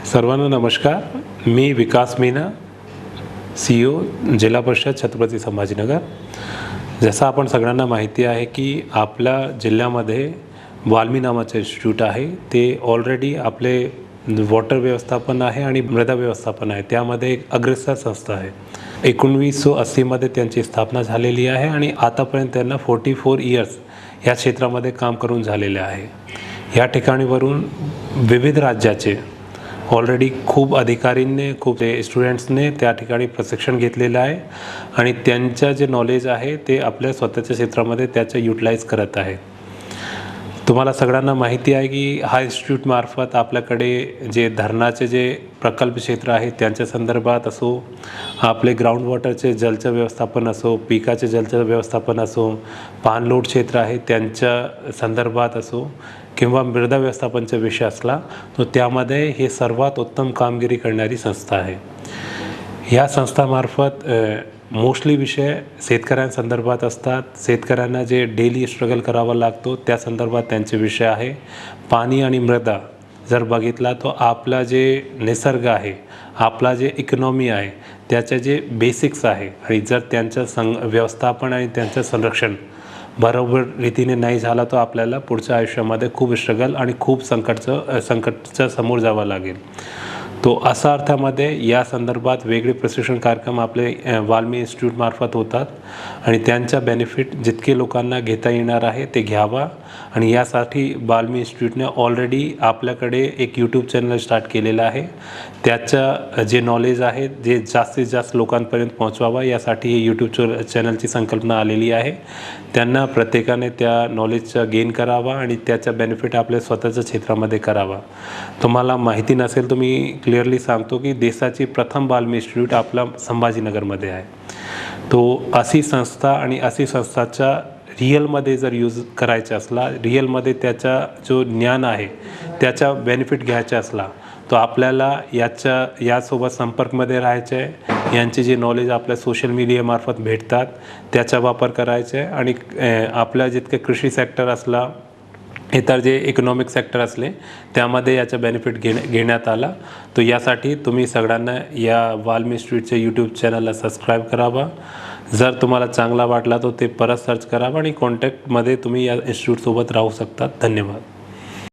सर्वांना नमस्कार. मी विकास मीना, CEO जिल्हा परिषद छत्रपती संभाजीनगर. जसं आपण सगळ्यांना माहिती आहे की आपल्या जिल्ह्यामध्ये वाल्मी नावाचं इन्स्टिट्यूट आहे. ते ऑलरेडी आपले वॉटर व्यवस्थापन आहे आणि मृदा व्यवस्थापन आहे, त्यामध्ये एक अग्रेसर संस्था आहे. 1980मध्ये त्यांची स्थापना झालेली आहे आणि आतापर्यंत त्यांना 44 इयर्स या क्षेत्रामध्ये काम करून झालेले आहे. या ठिकाणीवरून विविध राज्याचे ऑलरेडी खूप अधिकारींनी खूप स्टुडंट्सने त्या ठिकाणी प्रशिक्षण घेतलेलं आहे आणि त्यांचं जे नॉलेज आहे ते आपल्या स्वतःच्या क्षेत्रामध्ये त्याचं युटिलाइज करत आहे. तुम्हाला सगळ्यांना माहिती आहे की हा इन्स्टिट्यूटमार्फत आपल्याकडे जे धरणाचे जे प्रकल्प क्षेत्र आहे त्यांच्या संदर्भात असो, आपले ग्राउंड वॉटरचे जलचं व्यवस्थापन असो, पिकाचे जलचं व्यवस्थापन असो, पाणलोट क्षेत्र आहे त्यांच्या संदर्भात असो किंवा मृदा व्यवस्थापनचा विषय असला तो त्यामध्ये हे सर्वात उत्तम कामगिरी करणारी संस्था आहे. या संस्थामार्फत मोस्टली विषय शेतकऱ्यांसंदर्भात असतात. शेतकऱ्यांना जे डेली स्ट्रगल करावा लागतो त्या संदर्भात त्यांचे विषय आहे. पाणी आणि मृदा जर बघितला तो आपला जे निसर्ग आहे, आपला जे इकॉनॉमी आहे त्याचे जे बेसिक्स आहे आणि जर त्यांचं व्यवस्थापन आणि त्यांचं संरक्षण बरोबर रीतीने नाही झाला तर आपल्याला पुढच्या आयुष्यामध्ये खूप स्ट्रगल आणि खूप संकटच्या समोर जावं लागेल. तो असा अर्थामध्ये या संदर्भात वेगळे प्रशिक्षण कार्यक्रम आपले वाल्मी इन्स्टिट्यूटमार्फत होतात आणि त्यांचा बेनिफिट जितके लोकांना घेता येणार आहे ते घ्यावा. आणि यासाठी वाल्मी इन्स्टिट्यूटने ऑलरेडी आपल्याकडे एक यूट्यूब चॅनल स्टार्ट केलेलं आहे. त्याचं जे नॉलेज आहे जे जास्तीत जास्त लोकांपर्यंत पोहोचवावा यासाठी ही यूट्यूब चॅनलची संकल्पना आलेली आहे. त्यांना प्रत्येकाने त्या नॉलेजचा गेन करावा आणि त्याचा बेनिफिट आपल्या स्वतःच्या क्षेत्रामध्ये करावा. तुम्हाला माहिती नसेल तर मी क्लिअरली सांगतो की देशाची प्रथम वाल्मी इन्स्टिट्यूट आपला संभाजीनगरमध्ये आहे. तो अशी संस्था आणि अशी संस्थाचा रिअलमध्ये जर यूज करायचा असला, रिअलमध्ये त्याचा जो ज्ञान आहे त्याचा बेनिफिट घ्यायचा असला तो आपल्याला यासोबत संपर्कमध्ये राहायचं आहे. यांचे जे नॉलेज आपल्या सोशल मीडियामार्फत भेटतात त्याचा वापर करायचा आहे आणि आपल्या जितके कृषी सेक्टर असला, इतर जे इकॉनॉमिक सेक्टर असले त्यामध्ये याचा बेनिफिट घेण्यात आला. तो यासाठी तुम्ही सगळ्यांना या वाल्मी इन्स्टिट्यूटच्या यूट्यूब चॅनलला सबस्क्राईब करावा. जर तुम्हाला चांगला वाटला तर ते परत सर्च करावा आणि कॉन्टॅक्टमध्ये तुम्ही या इन्स्टिट्यूटसोबत राहू शकतात. धन्यवाद.